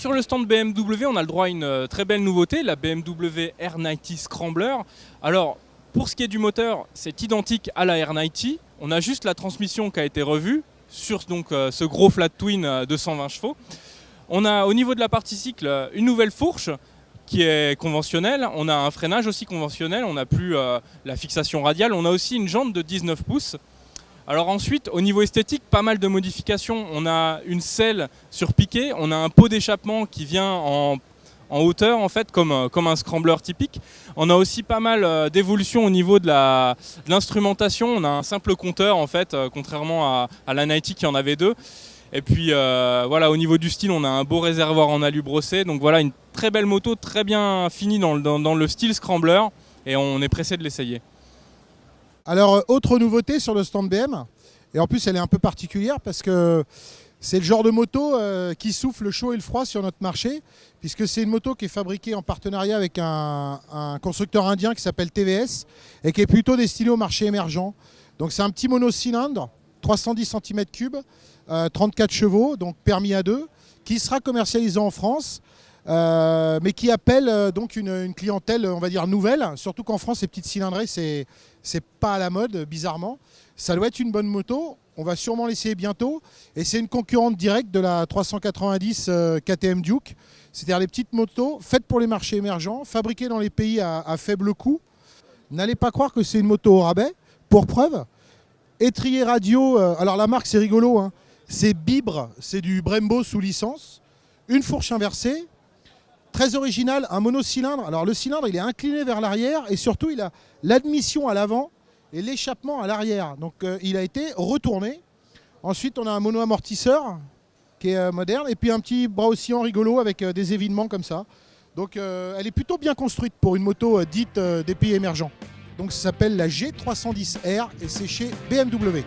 Sur le stand BMW, on a le droit à une très belle nouveauté, la BMW R90 Scrambler. Alors, pour ce qui est du moteur, c'est identique à la R90. On a juste la transmission qui a été revue sur donc, ce gros flat twin de 120 chevaux. On a au niveau de la partie cycle une nouvelle fourche qui est conventionnelle. On a un freinage aussi conventionnel. On n'a plus la fixation radiale. On a aussi une jante de 19 pouces. Alors ensuite, au niveau esthétique, pas mal de modifications. On a une selle sur piqué, on a un pot d'échappement qui vient en hauteur en fait, comme un scrambler typique. On a aussi pas mal d'évolutions au niveau de l'instrumentation. On a un simple compteur en fait, contrairement à la 90 qui en avait deux. Et puis voilà, au niveau du style, on a un beau réservoir en alu brossé. Donc voilà, une très belle moto, très bien finie dans le style scrambler. Et on est pressé de l'essayer. Alors, autre nouveauté sur le stand BM, et en plus elle est un peu particulière parce que c'est le genre de moto qui souffle le chaud et le froid sur notre marché, puisque c'est une moto qui est fabriquée en partenariat avec un constructeur indien qui s'appelle TVS et qui est plutôt destinée au marché émergent. Donc c'est un petit monocylindre, 310 cm3, 34 chevaux, donc permis à deux, qui sera commercialisé en France. Mais qui appelle donc une clientèle, on va dire, nouvelle. Surtout qu'en France, les petites cylindrées, c'est pas à la mode, bizarrement. Ça doit être une bonne moto. On va sûrement l'essayer bientôt. Et c'est une concurrente directe de la 390 KTM Duke. C'est-à-dire les petites motos faites pour les marchés émergents, fabriquées dans les pays à faible coût. N'allez pas croire que c'est une moto au rabais. Pour preuve, étrier radio, alors la marque, c'est rigolo, hein. C'est Bibre, c'est du Brembo sous licence. Une fourche inversée. Très original, un monocylindre. Alors le cylindre, il est incliné vers l'arrière et surtout, il a l'admission à l'avant et l'échappement à l'arrière. Donc il a été retourné. Ensuite, on a un mono-amortisseur qui est moderne et puis un petit bras oscillant rigolo avec des évinements comme ça. Donc elle est plutôt bien construite pour une moto dite des pays émergents. Donc ça s'appelle la G310R et c'est chez BMW.